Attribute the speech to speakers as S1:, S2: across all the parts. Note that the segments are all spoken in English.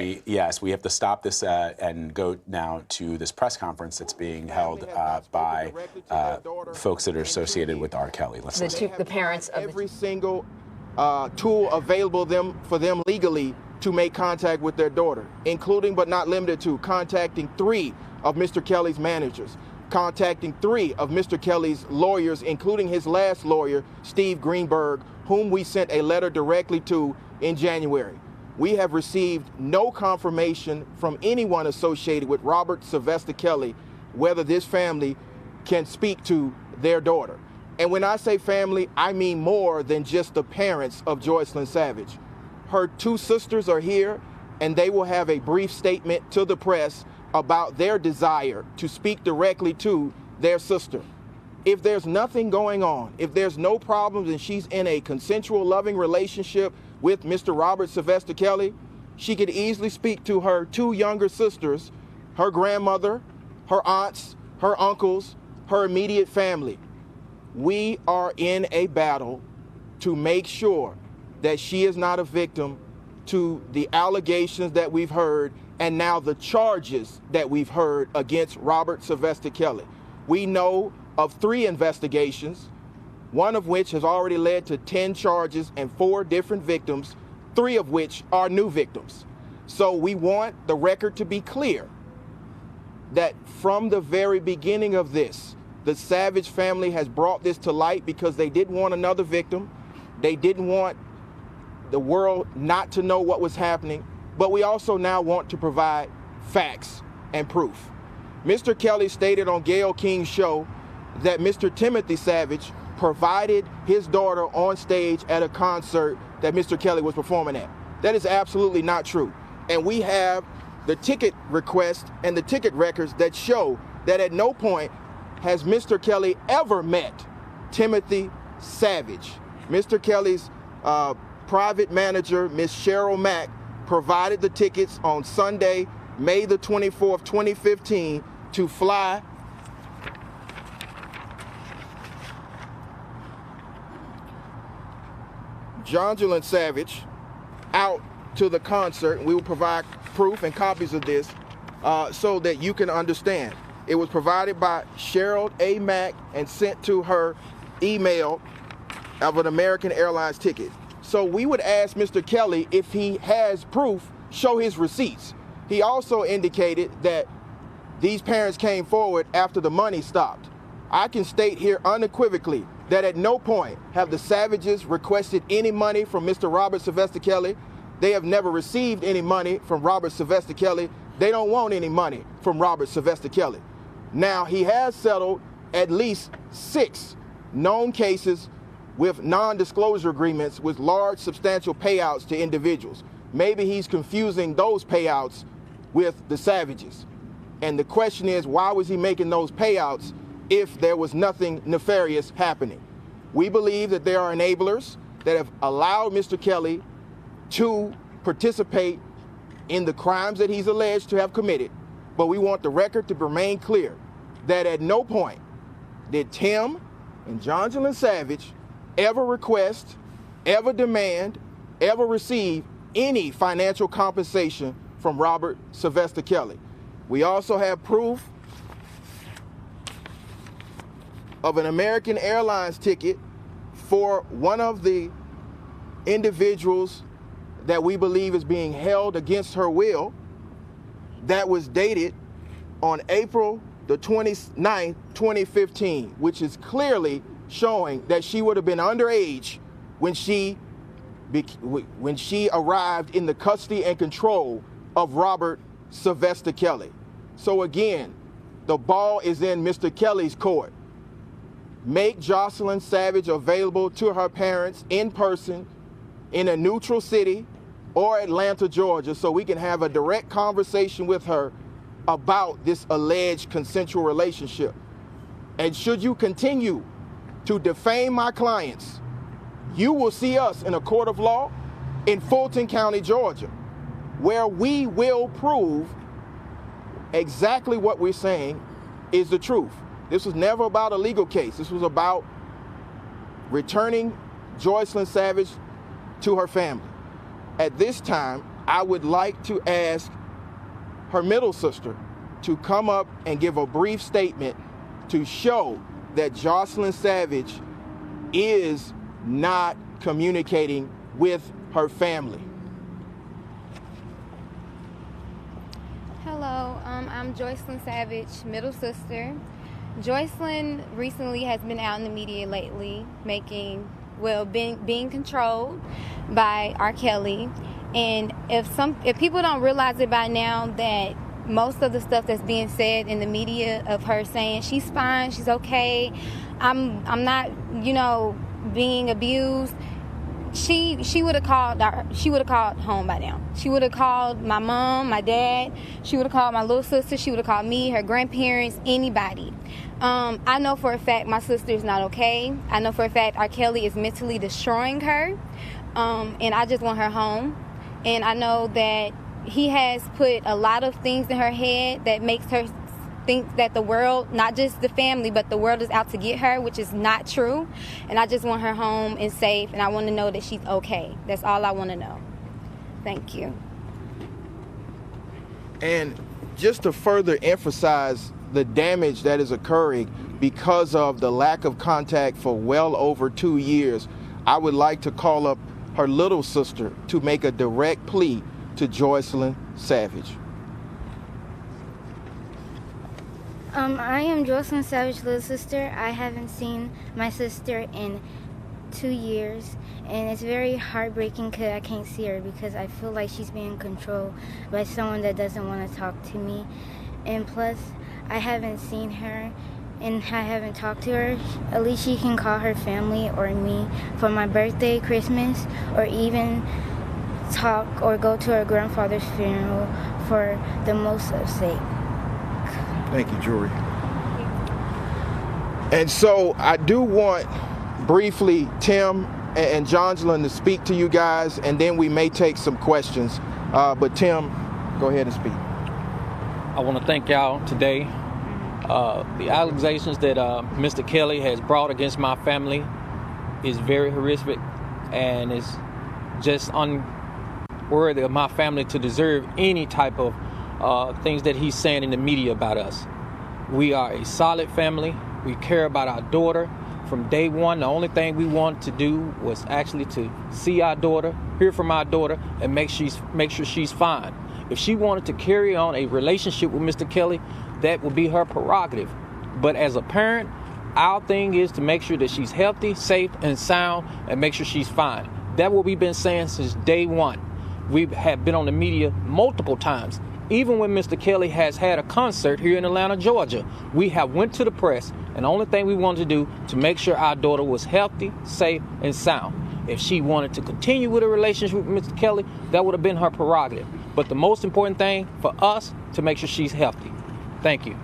S1: Yes, we have to stop this and go now to this press conference that's being held by folks that are associated with R. Kelly. Let's listen.
S2: The parents of
S3: every single tool available for them legally to make contact with their daughter, including but not limited to contacting 3 of Mr. Kelly's managers, contacting 3 of Mr. Kelly's lawyers, including his last lawyer, Steve Greenberg, whom we sent a letter directly to in January. We have received no confirmation from anyone associated with Robert Sylvester Kelly whether this family can speak to their daughter. And when I say family, I mean more than just the parents of Joycelyn Savage. Her 2 sisters are here, and they will have a brief statement to the press about their desire to speak directly to their sister. If there's nothing going on, if there's no problems and she's in a consensual, loving relationship with Mr. Robert Sylvester Kelly, she could easily speak to her 2 younger sisters, her grandmother, her aunts, her uncles, her immediate family. We are in a battle to make sure that she is not a victim to the allegations that we've heard and now the charges that we've heard against Robert Sylvester Kelly. We know of 3 investigations, one of which has already led to 10 charges and 4 different victims, 3 of which are new victims. So we want the record to be clear that from the very beginning of this, the Savage family has brought this to light because they didn't want another victim. They didn't want the world not to know what was happening, but we also now want to provide facts and proof. Mr. Kelly stated on Gayle King's show that Mr. Timothy Savage provided his daughter on stage at a concert that Mr. Kelly was performing at. That is absolutely not true. And we have the ticket request and the ticket records that show that at no point has Mr. Kelly ever met Timothy Savage. Mr. Kelly's private manager, Ms. Cheryl Mack, provided the tickets on Sunday, May the 24th, 2015, to fly Joycelyn Savage out to the concert. We will provide proof and copies of this so that you can understand. It was provided by Cheryl A. Mack and sent to her email of an American Airlines ticket. So we would ask Mr. Kelly, if he has proof, show his receipts. He also indicated that these parents came forward after the money stopped. I can state here unequivocally that at no point have the Savages requested any money from Mr. Robert Sylvester Kelly. They have never received any money from Robert Sylvester Kelly. They don't want any money from Robert Sylvester Kelly. Now, he has settled at least 6 known cases with non-disclosure agreements with large, substantial payouts to individuals. Maybe he's confusing those payouts with the Savages. And the question is, why was he making those payouts if there was nothing nefarious happening? We believe that there are enablers that have allowed Mr. Kelly to participate in the crimes that he's alleged to have committed. But we want the record to remain clear that at no point did Tim and Joycelyn Savage ever request, ever demand, ever receive any financial compensation from Robert Sylvester Kelly. We also have proof of an American Airlines ticket for one of the individuals that we believe is being held against her will, that was dated on April the 29th, 2015, which is clearly showing that she would have been underage when she arrived in the custody and control of Robert Sylvester Kelly. So again, the ball is in Mr. Kelly's court. Make Joycelyn Savage available to her parents in person in a neutral city or Atlanta, Georgia, so we can have a direct conversation with her about this alleged consensual relationship. And should you continue to defame my clients, you will see us in a court of law in Fulton County, Georgia, where we will prove exactly what we're saying is the truth. This was never about a legal case. This was about returning Joycelyn Savage to her family. At this time, I would like to ask her middle sister to come up and give a brief statement to show that Joycelyn Savage is not communicating with her family.
S2: Hello, I'm Joycelyn Savage, middle sister. Joycelyn recently has been out in the media lately being controlled by R. Kelly. And if people don't realize it by now, that most of the stuff that's being said in the media of her saying she's fine, she's okay, I'm not, being abused, she would have called home by now. She would have called my mom, my dad, she would have called my little sister, she would have called me, her grandparents, anybody. I know for a fact my sister is not okay. I know for a fact R. Kelly is mentally destroying her, and I just want her home. And I know that he has put a lot of things in her head that makes her think that the world, not just the family, but the world is out to get her, which is not true. And I just want her home and safe, and I want to know that she's okay. That's all I want to know. Thank you.
S3: And just to further emphasize the damage that is occurring because of the lack of contact for well over 2 years, I would like to call up her little sister to make a direct plea to Joycelyn Savage.
S4: I am Joycelyn Savage's little sister. I haven't seen my sister in 2 years, and it's very heartbreaking because I can't see her because I feel like she's being controlled by someone that doesn't want to talk to me. And plus, I haven't seen her and I haven't talked to her. At least she can call her family or me for my birthday, Christmas, or even talk or go to her grandfather's funeral for the most of sake.
S3: Thank you, Jory. And so I do want briefly Tim and Joycelyn to speak to you guys, and then we may take some questions. But Tim, go ahead and speak.
S5: I want to thank y'all today. The allegations that Mr. Kelly has brought against my family is very horrific, and it's just unworthy of my family to deserve any type of things that he's saying in the media about us. We are a solid family. We care about our daughter. From day one, the only thing we wanted to do was actually to see our daughter, hear from our daughter, and make sure she's fine. If she wanted to carry on a relationship with Mr. Kelly, that would be her prerogative. But as a parent, our thing is to make sure that she's healthy, safe, and sound, and make sure she's fine. That's what we've been saying since day one. We have been on the media multiple times. Even when Mr. Kelly has had a concert here in Atlanta, Georgia, we have went to the press, and the only thing we wanted to do to make sure our daughter was healthy, safe, and sound. If she wanted to continue with a relationship with Mr. Kelly, that would have been her prerogative. But the most important thing for us, to make sure she's healthy. Thank you.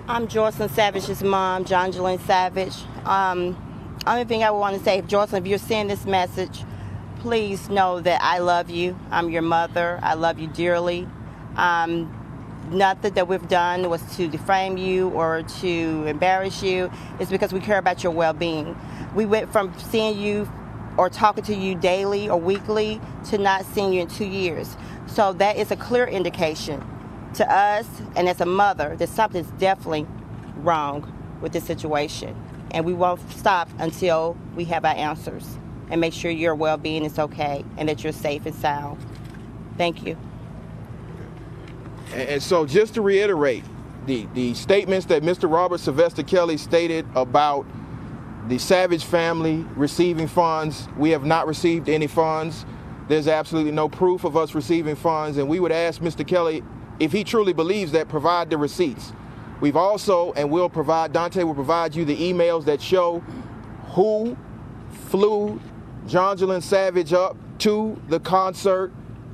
S6: I'm Joycelyn Savage's mom, Joycelyn Savage. Only thing I want to say, Joycelyn, if you're seeing this message, please know that I love you. I'm your mother. I love you dearly. Nothing that we've done was to defame you or to embarrass you. It's because we care about your well-being. We went from seeing you or talking to you daily or weekly to not seeing you in 2 years. So that is a clear indication to us and as a mother that something's definitely wrong with this situation. And we won't stop until we have our answers and make sure your well-being is okay and that you're safe and sound. Thank you.
S3: And so just to reiterate, the statements that Mr. Robert Sylvester Kelly stated about the Savage family receiving funds, we have not received any funds. There's absolutely no proof of us receiving funds, and we would ask Mr. Kelly, if he truly believes that, provide the receipts. We've also, and we'll provide, Dante will provide you the emails that show who flew Joycelyn Savage up to the concert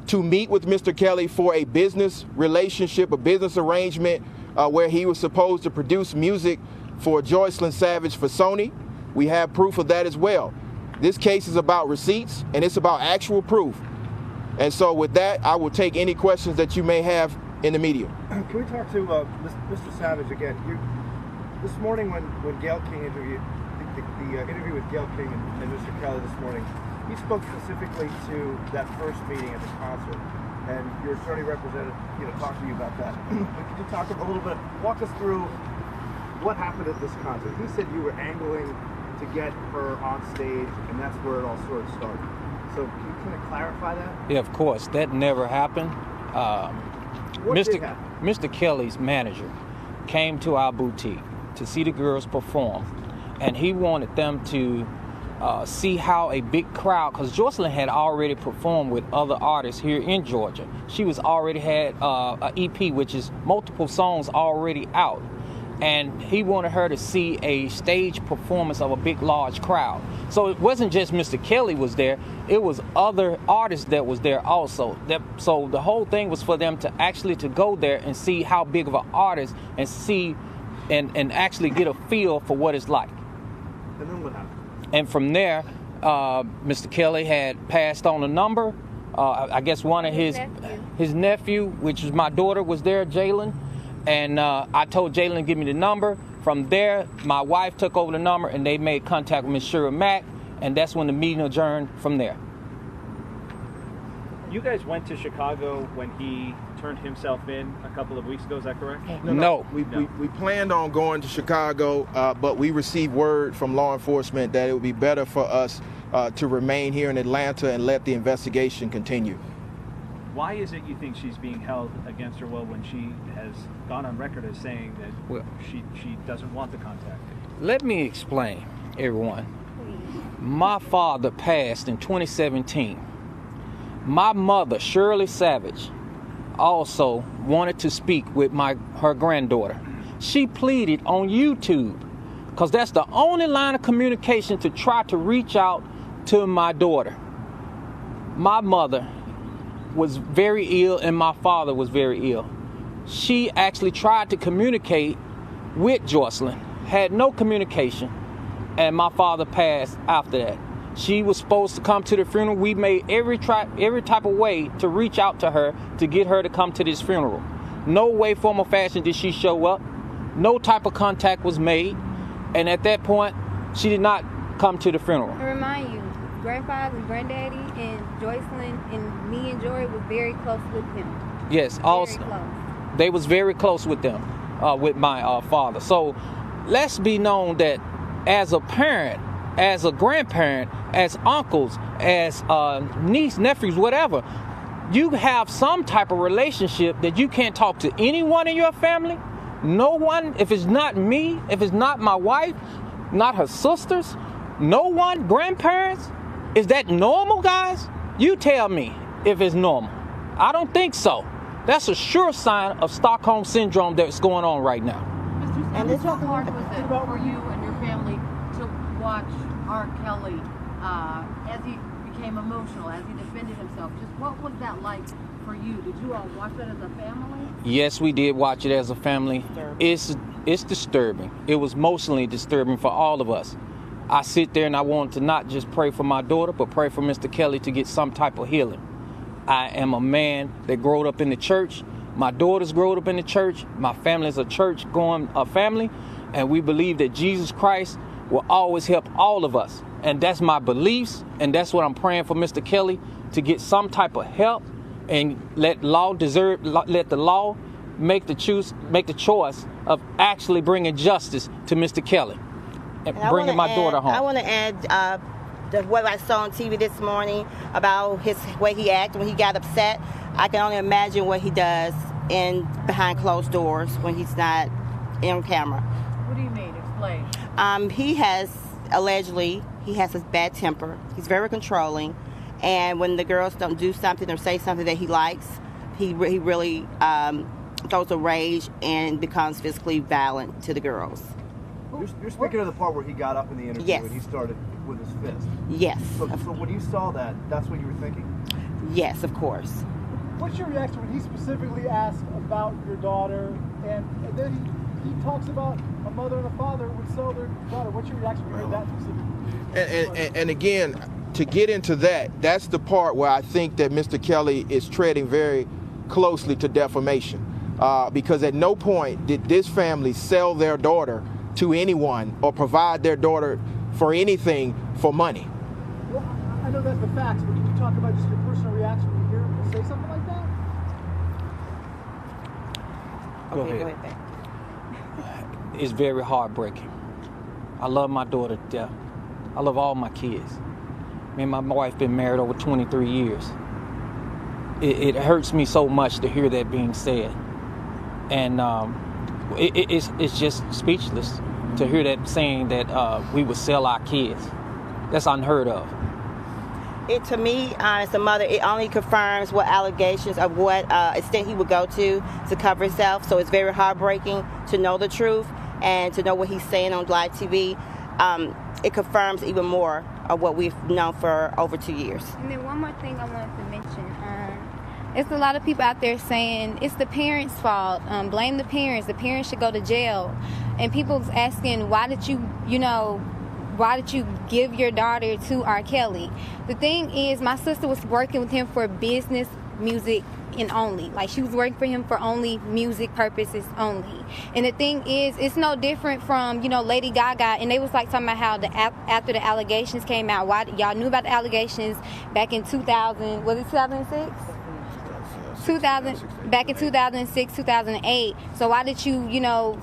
S3: to meet with Mr. Kelly for a business relationship, a business arrangement where he was supposed to produce music for Joycelyn Savage for Sony. We have proof of that as well. This case is about receipts, and it's about actual proof. And so with that, I will take any questions that you may have in the media.
S7: Can we talk to Mr. Savage again? This morning when Gayle King interviewed, the interview with Gayle King and Mr. Kelly this morning, he spoke specifically to that first meeting at the concert, and your attorney represented, talked to you about that. But could you talk a little bit, walk us through what happened at this concert? He said you were angling to get her on stage, and that's where it all sort of started. So can you kind of clarify that?
S5: Yeah, of course. That never happened. Mr. Kelly's manager came to our boutique to see the girls perform, and he wanted them to see how a big crowd, because Joycelyn had already performed with other artists here in Georgia. She was already had an EP, which is multiple songs already out. And he wanted her to see a stage performance of a big, large crowd. So it wasn't just Mr. Kelly was there, it was other artists that was there also. So the whole thing was for them to actually to go there and see how big of an artist and see and actually get a feel for what it's like.
S7: And then what happened?
S5: And from there, Mr. Kelly had passed on a number. I guess one of his nephew, which was my daughter, was there, Jalen. And I told Jalen to give me the number. From there, my wife took over the number, and they made contact with Ms. Shira Mack, and that's when the meeting adjourned from there.
S8: You guys went to Chicago when he turned himself in a couple of weeks ago, is that correct?
S5: No.
S3: We planned on going to Chicago, but we received word from law enforcement that it would be better for us to remain here in Atlanta and let the investigation continue.
S8: Why is it you think she's being held against her will when she has gone on record as saying that she doesn't want the contact?
S5: Let me explain, everyone. My father passed in 2017. My mother, Joycelyn Savage, also wanted to speak with her granddaughter. She pleaded on YouTube, because that's the only line of communication to try to reach out to my daughter. My mother was very ill, and my father was very ill. She actually tried to communicate with Joycelyn, had no communication, and my father passed after that. She was supposed to come to the funeral. We made every type of way to reach out to her to get her to come to this funeral. No way, form, or fashion did she show up. No type of contact was made, and at that point, she did not come to the funeral.
S2: I remind you, grandfather and granddaddy and Joycelyn and me and Joy was very close with him.
S5: Yes, also they was very close with them, with my father. So let's be known that as a parent, as a grandparent, as uncles, as niece, nephews, whatever, you have some type of relationship that you can't talk to anyone in your family. No one, if it's not me, if it's not my wife, not her sisters, no one, grandparents. Is that normal, guys? You tell me if it's normal. I don't think so. That's a sure sign of Stockholm Syndrome that's going on right now.
S9: And how hard was it for you and your family to watch R. Kelly as he became emotional, as he defended himself? Just what was that like for you? Did you all watch that as a family?
S5: Yes, we did watch it as a family. It's disturbing. It was emotionally disturbing for all of us. I sit there and I wanted to not just pray for my daughter, but pray for Mr. Kelly to get some type of healing. I am a man that grew up in the church. My daughters grew up in the church. My family is a church-going family, and we believe that Jesus Christ will always help all of us. And that's my beliefs, and that's what I'm praying for Mr. Kelly, to get some type of help and let the law make the choice of actually bringing justice to Mr. Kelly. And bringing my daughter home.
S6: I want to add what I saw on TV this morning about his way he acted when he got upset. I can only imagine what he does behind closed doors when he's not on camera.
S9: What do you mean? Explain.
S6: He has a bad temper. He's very controlling, and when the girls don't do something or say something that he likes, he really throws a rage and becomes physically violent to the girls.
S7: You're speaking of the part where he got up in the interview and he started with his fist.
S6: Yes.
S7: So when you saw that's what you were thinking?
S6: Yes, of course.
S10: What's your reaction when he specifically asked about your daughter, and then he talks about a mother and a father would sell their daughter? What's your reaction when you heard that specifically?
S3: And again, to get into that's the part where I think that Mr. Kelly is treading very closely to defamation, because at no point did this family sell their daughter to anyone or provide their daughter for anything for money.
S10: I know that's the facts, but can you talk about just your personal reaction when you hear him say something like that?
S5: Go ahead. It's very heartbreaking. I love my daughter to death. I love all my kids. Me and my wife been married over 23 years. It hurts me so much to hear that being said. And it's just speechless to hear that saying that we would sell our kids. That's unheard of.
S6: To me, as a mother, it only confirms what allegations of what extent he would go to cover himself. So it's very heartbreaking to know the truth and to know what he's saying on live TV. It confirms even more of what we've known for over 2 years.
S2: And then one more thing I wanted to mention. It's a lot of people out there saying it's the parents' fault. Blame the parents. The parents should go to jail. And people's asking, why did you give your daughter to R. Kelly? The thing is, my sister was working with him for business, music, and only. Like, she was working for him for only music purposes only. And the thing is, it's no different from, Lady Gaga. And they was like talking about how after the allegations came out, why y'all knew about the allegations back in 2000, was it 2006? Back in 2006, 2008. So why did you,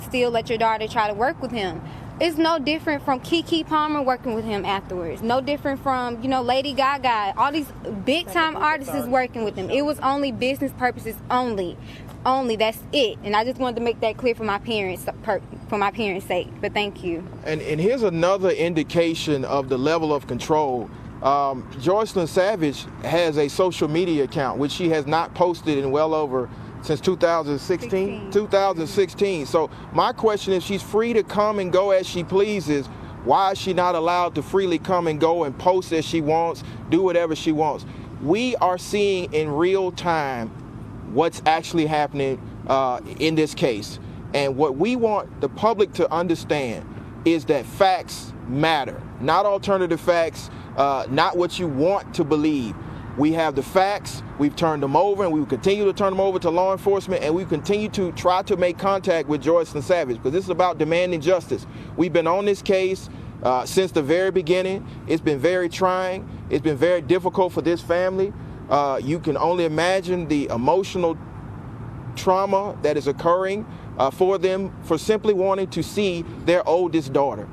S2: still let your daughter try to work with him? It's no different from Keke Palmer working with him afterwards. No different from, Lady Gaga. All these big-time artists is working with him. It was only business purposes only. That's it. And I just wanted to make that clear for my parents' sake. But thank you. And
S3: here's another indication of the level of control. Joycelyn Savage has a social media account, which she has not posted in well over since 2016. So my question is, she's free to come and go as she pleases. Why is she not allowed to freely come and go and post as she wants, do whatever she wants? We are seeing in real time what's actually happening in this case. And what we want the public to understand is that facts matter, not alternative facts, not what you want to believe. We have the facts, we've turned them over, and we will continue to turn them over to law enforcement, and we continue to try to make contact with Joycelyn Savage, because this is about demanding justice. We've been on this case since the very beginning. It's been very trying. It's been very difficult for this family. You can only imagine the emotional trauma that is occurring for them for simply wanting to see their oldest daughter.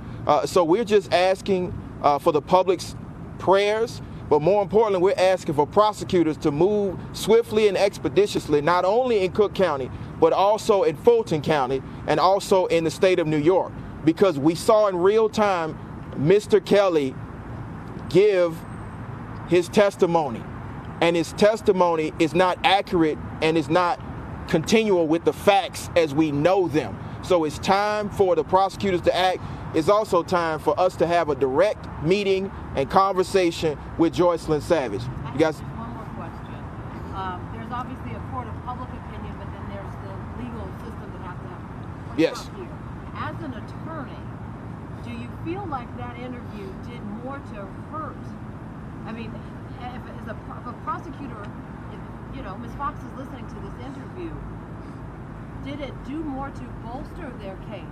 S3: So we're just asking for the public's prayers, but more importantly, we're asking for prosecutors to move swiftly and expeditiously, not only in Cook County, but also in Fulton County and also in the state of New York, because we saw in real time Mr. Kelly give his testimony, and his testimony is not accurate and is not continual with the facts as we know them. So it's time for the prosecutors to act. It's also time for us to have a direct meeting and conversation with Joycelyn Savage.
S9: You guys. One more question. There's obviously a court of public opinion, but then there's the legal system that has to have.
S3: Yes.
S9: Here. As an attorney, do you feel like that interview did more to hurt? I mean, if a prosecutor, Ms. Fox is listening to this interview, did it do more to bolster their case?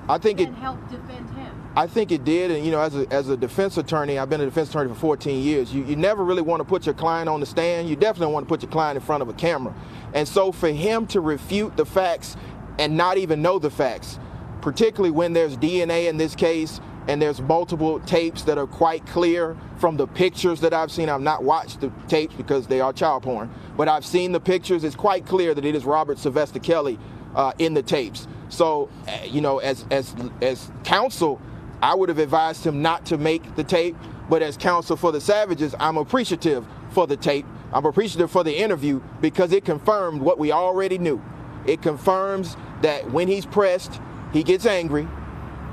S3: I think it
S9: helped defend him.
S3: I think it did, and as a defense attorney, I've been a defense attorney for 14 years. You never really want to put your client on the stand. You definitely want to put your client in front of a camera. And so for him to refute the facts and not even know the facts, particularly when there's DNA in this case and there's multiple tapes that are quite clear from the pictures that I've seen. I've not watched the tapes because they are child porn, but I've seen the pictures. It's quite clear that it is Robert Sylvester Kelly in the tapes. So, as counsel, I would have advised him not to make the tape, but as counsel for the Savages, I'm appreciative for the tape. I'm appreciative for the interview because it confirmed what we already knew. It confirms that when he's pressed, he gets angry,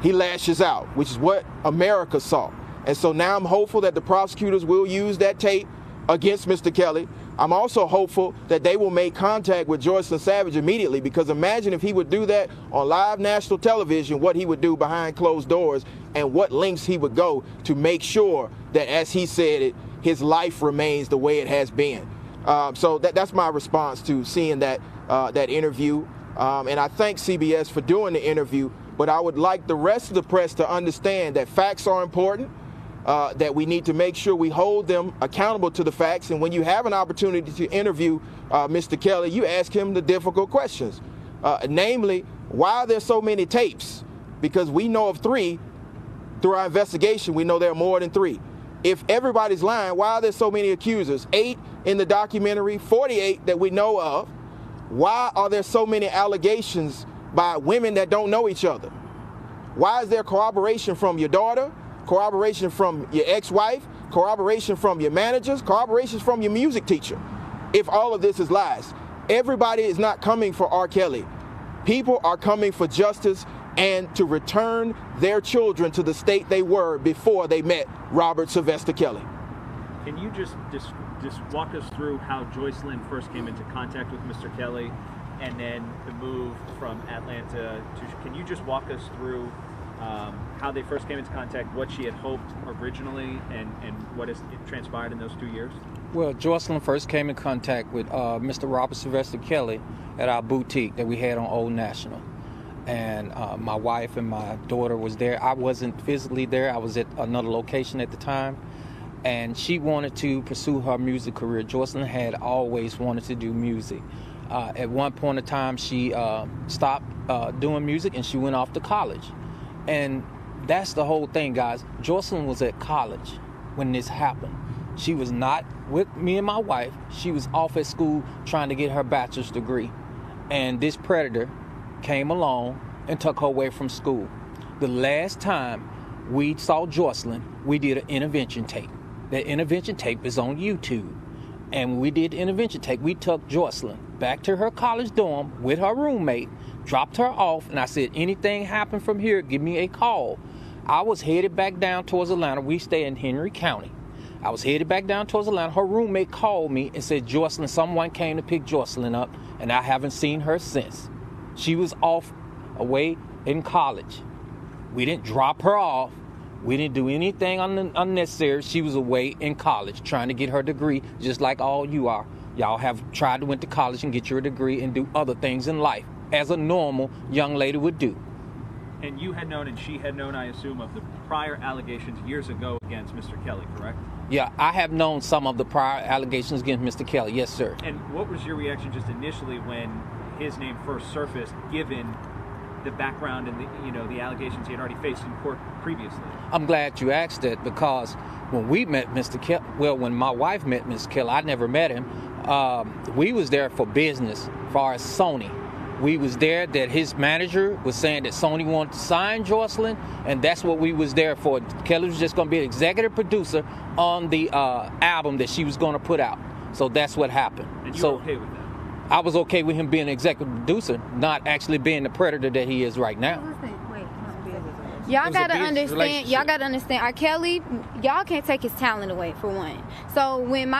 S3: he lashes out, which is what America saw. And so now I'm hopeful that the prosecutors will use that tape against Mr. Kelly. I'm also hopeful that they will make contact with Joycelyn Savage immediately, because imagine if he would do that on live national television, what he would do behind closed doors and what lengths he would go to make sure that, as he said it, his life remains the way it has been. So that's my response to seeing that interview. And I thank CBS for doing the interview, but I would like the rest of the press to understand that facts are important. that we need to make sure we hold them accountable to the facts. And when you have an opportunity to interview Mr. Kelly, you ask him the difficult questions. Namely, why are there so many tapes? Because we know of 3. Through our investigation, we know there are more than 3. If everybody's lying, why are there so many accusers? 8 in the documentary, 48 that we know of. Why are there so many allegations by women that don't know each other? Why is there corroboration from your daughter, corroboration from your ex-wife, corroboration from your managers, corroboration from your music teacher? If all of this is lies, everybody is not coming for R. Kelly. People are coming for justice and to return their children to the state they were before they met Robert Sylvester Kelly.
S8: Can you just walk us through how Joycelyn first came into contact with Mr. Kelly and then the move from Atlanta to, can you just walk us through how they first came into contact, what she had hoped originally, and what has transpired in those 2 years?
S5: Well, Joycelyn first came in contact with Mr. Robert Sylvester Kelly at our boutique that we had on Old National. And my wife and my daughter was there. I wasn't physically there. I was at another location at the time. And she wanted to pursue her music career. Joycelyn had always wanted to do music. At one point in time, she stopped doing music and she went off to college. And that's the whole thing, guys. Joycelyn was at college when this happened. She was not with me and my wife. She was off at school trying to get her bachelor's degree. And this predator came along and took her away from school. The last time we saw Joycelyn, we did an intervention tape. That intervention tape is on YouTube. And when we did the intervention tape, we took Joycelyn back to her college dorm with her roommate, dropped her off, and I said, anything happen from here, give me a call. I was headed back down towards Atlanta. We stay in Henry County. I was headed back down towards Atlanta. Her roommate called me and said, Joycelyn, someone came to pick Joycelyn up, and I haven't seen her since. She was off away in college. We didn't drop her off. We didn't do anything unnecessary. She was away in college trying to get her degree, just like all you are. Y'all have tried to went to college and get your degree and do other things in life, as a normal young lady would do.
S8: And you had known and she had known, I assume, of the prior allegations years ago against Mr. Kelly, correct?
S5: Yeah, I have known some of the prior allegations against Mr. Kelly, yes, sir.
S8: And what was your reaction just initially when his name first surfaced, given the background and the allegations he had already faced in court previously?
S5: I'm glad you asked that, because when we met Mr. Kelly, well, when my wife met Mr. Kelly, I never met him. We was there for business, as far as Sony. We was there that his manager was saying that Sony wanted to sign Joycelyn, and that's what we was there for. Kelly was just going to be an executive producer on the album that she was going to put out. So that's what happened.
S8: And you were okay with that?
S5: I was okay with him being an executive producer, not actually being the predator that he is right now.
S2: Y'all gotta understand, R. Kelly, y'all can't take his talent away, for one. So when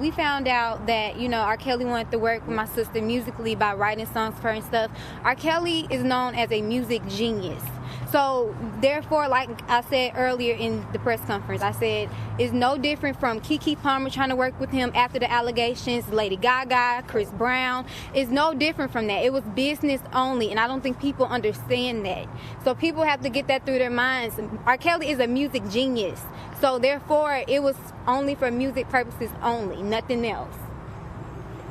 S2: we found out that, R. Kelly wanted to work with my sister musically by writing songs for her and stuff, R. Kelly is known as a music genius. So therefore, like I said earlier in the press conference, I said it's no different from Keke Palmer trying to work with him after the allegations, Lady Gaga, Chris Brown. It's no different from that. It was business only, and I don't think people understand that. So people have to get that through their minds. R. Kelly is a music genius. So therefore, it was only for music purposes only, nothing else.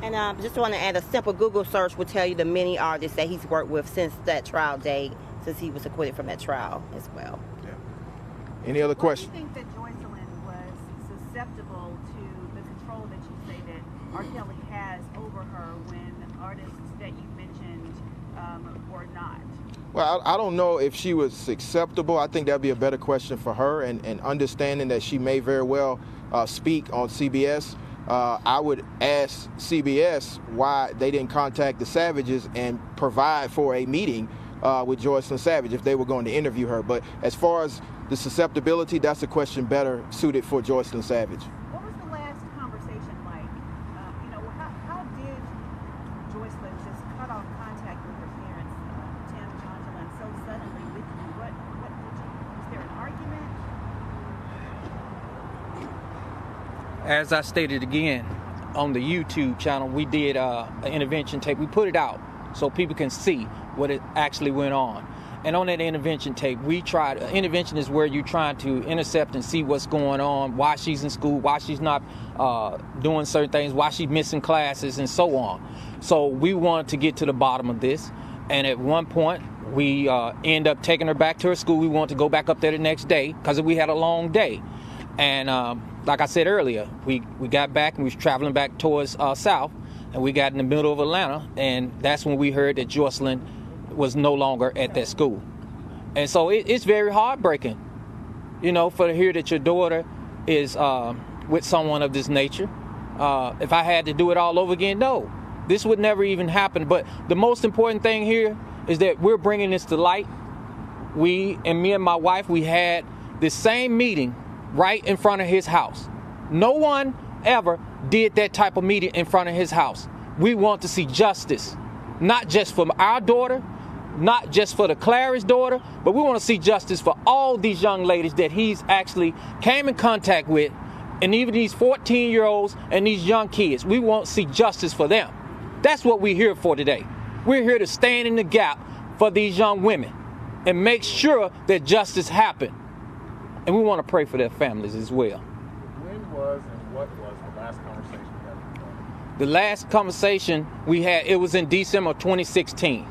S6: And I just want to add, a simple Google search will tell you the many artists that he's worked with since that trial date, since he was acquitted from that trial as well.
S3: Yeah. Any other questions?
S11: Do you think that Joycelyn was susceptible to the control that you say that R. Kelly has over her when artists that you mentioned were not?
S3: Well, I don't know if she was acceptable. I think that'd be a better question for her, and understanding that she may very well speak on CBS. I would ask CBS why they didn't contact the Savages and provide for a meeting with Joycelyn Savage if they were going to interview her. But as far as the susceptibility, that's a question better suited for Joycelyn Savage.
S11: What was the last conversation like? How did Joycelyn just cut off contact with her parents, Tim, Angela, so suddenly with you? Was there an argument?
S5: As I stated again, on the YouTube channel, we did an intervention tape. We put it out so people can see what it actually went on. And on that intervention tape, intervention is where you're trying to intercept and see what's going on, why she's in school, why she's not doing certain things, why she's missing classes, and so on. So we wanted to get to the bottom of this. And at one point, we end up taking her back to her school. We wanted to go back up there the next day because we had a long day. And like I said earlier, we got back and we was traveling back towards south, and we got in the middle of Atlanta, and that's when we heard that Joycelyn was no longer at that school. And so it's very heartbreaking, to hear that your daughter is with someone of this nature. If I had to do it all over again, no, this would never even happen. But the most important thing here is that we're bringing this to light. Me and my wife, we had the same meeting right in front of his house. No one ever did that type of meeting in front of his house. We want to see justice, not just for our daughter, not just for the Clary's daughter, but we want to see justice for all these young ladies that he's actually came in contact with, and even these 14-year-olds and these young kids. We want to see justice for them. That's what we're here for today. We're here to stand in the gap for these young women and make sure that justice happen. And we want to pray for their families as well.
S12: When was and what was the last conversation you had with your daughter?
S5: The last conversation we had, it was in December of 2016.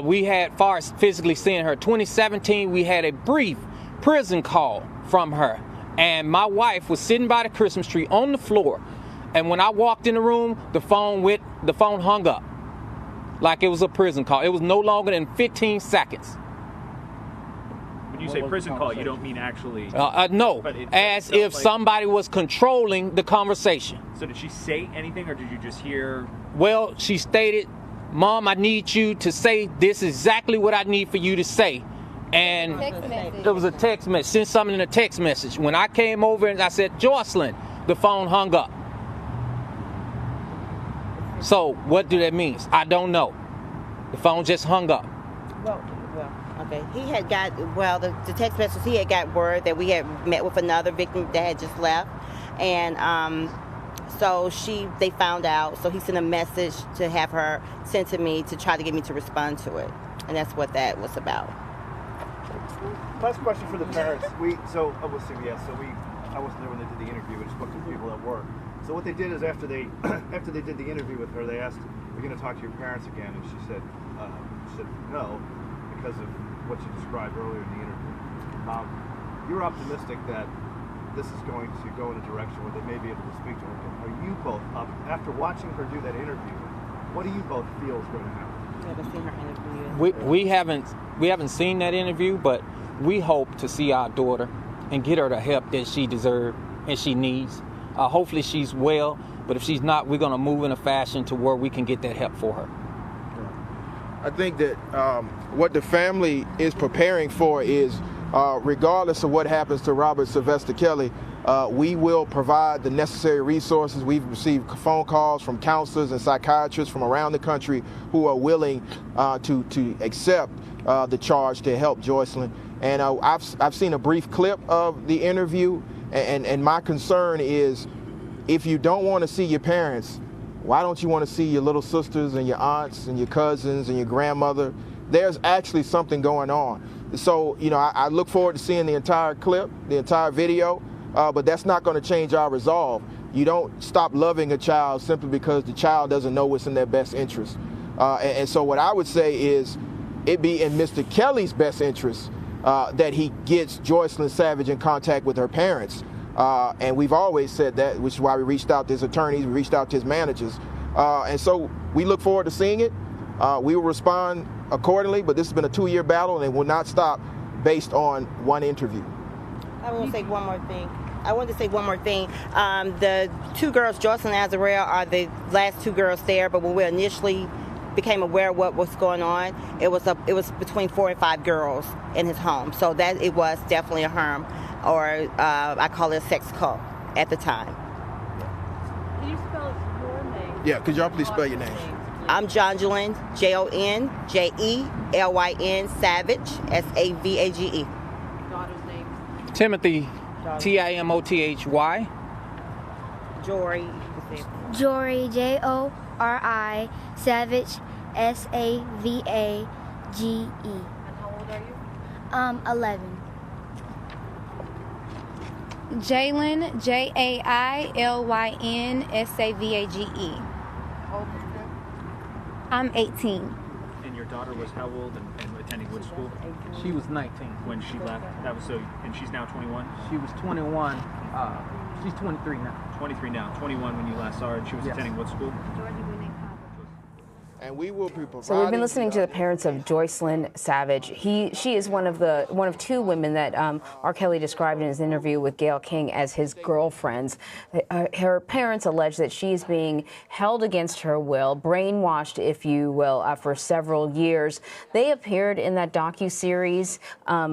S5: We had, far as physically seeing her, 2017, we had a brief prison call from her. And my wife was sitting by the Christmas tree on the floor. And when I walked in the room, the phone hung up like it was a prison call. It was no longer than 15 seconds.
S8: When you say prison call, you don't mean actually...
S5: No, as if somebody was controlling the conversation.
S8: So did she say anything, or did you just hear...
S5: Well, she stated, "Mom, I need you to say this exactly what I need for you to say." And there was a text message, sent something in a text message. When I came over and I said, "Joycelyn," the phone hung up. So what do that mean? I don't know. The phone just hung up.
S6: Well, okay. He had got, the text message, he had got word that we had met with another victim that had just left. And so they found out. So he sent a message to have her sent to me to try to get me to respond to it. And that's what that was about.
S7: Last question for the parents. With CBS, I wasn't there when they did the interview. We spoke to people at work. So what they did is after they did the interview with her, they asked, "Are you going to talk to your parents again?" And she said no, because of what you described earlier in the interview. You're optimistic that this is going to go in a direction where they may be able to speak to her again. Are you both, after watching her do that interview, what do you both feel is going to happen?
S6: We haven't seen her interview.
S5: We haven't seen that interview, but we hope to see our daughter and get her the help that she deserves and she needs. Hopefully she's well, but if she's not, we're going to move in a fashion to where we can get that help for her.
S3: I think that what the family is preparing for is, regardless of what happens to Robert Sylvester Kelly, we will provide the necessary resources. We've received phone calls from counselors and psychiatrists from around the country who are willing to accept the charge to help Joycelyn. And I've seen a brief clip of the interview, and my concern is, if you don't want to see your parents, why don't you want to see your little sisters and your aunts and your cousins and your grandmother? There's actually something going on. So, I look forward to seeing the entire clip, the entire video, but that's not going to change our resolve. You don't stop loving a child simply because the child doesn't know what's in their best interest. And so what I would say is, it'd be in Mr. Kelly's best interest that he gets Joycelyn Savage in contact with her parents. And we've always said that, which is why we reached out to his attorneys, we reached out to his managers. And so we look forward to seeing it. We will respond accordingly, but this has been a 2-year battle, and it will not stop based on one interview.
S6: I want to say one more thing. The two girls, Joycelyn and Azriel, are the last two girls there, but when we initially became aware of what was going on, it was between 4 and 5 girls in his home. So that it was definitely a harm, or I call it a sex cult at the time.
S9: Can you spell your name?
S3: Yeah, could y'all please spell your name?
S6: I'm Joycelyn, Jonjelyn, Savage, Savage.
S9: Daughter's name?
S5: Timothy, Timothy.
S6: Jory.
S4: Jory, Jori, Savage, Savage.
S9: And how
S4: 11.
S2: Jaylyn, Jaylyn Savage.
S9: How old is you?
S2: I'm 18.
S8: And your daughter was how old and attending what school
S5: She was 19.
S8: when she left? That was so, and she's now 21?
S5: She was 21. She's 23 now.
S8: 23 now, 21 when you last saw her, and she was attending what school?
S3: And we will be providing.
S13: So we've been listening to the parents of Joycelyn Savage. She is one of two women that R. Kelly described in his interview with Gayle King as his girlfriends. Her parents allege that she is being held against her will, brainwashed, if you will, for several years. They appeared in that docu-series,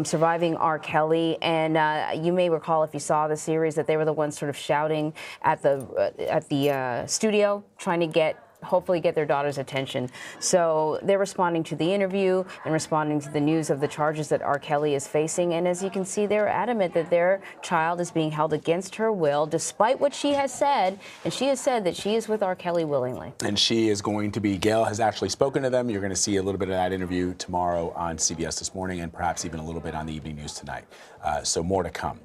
S13: Surviving R. Kelly, and you may recall, if you saw the series, that they were the ones sort of shouting at the studio, trying to hopefully get their daughter's attention. So they're responding to the interview and responding to the news of the charges that R. Kelly is facing. And as you can see, they're adamant that their child is being held against her will, despite what she has said. And she has said that she is with R. Kelly willingly.
S1: And she is going to be, Gayle has actually spoken to them. You're going to see a little bit of that interview tomorrow on CBS This Morning, and perhaps even a little bit on the evening news tonight. So more to come.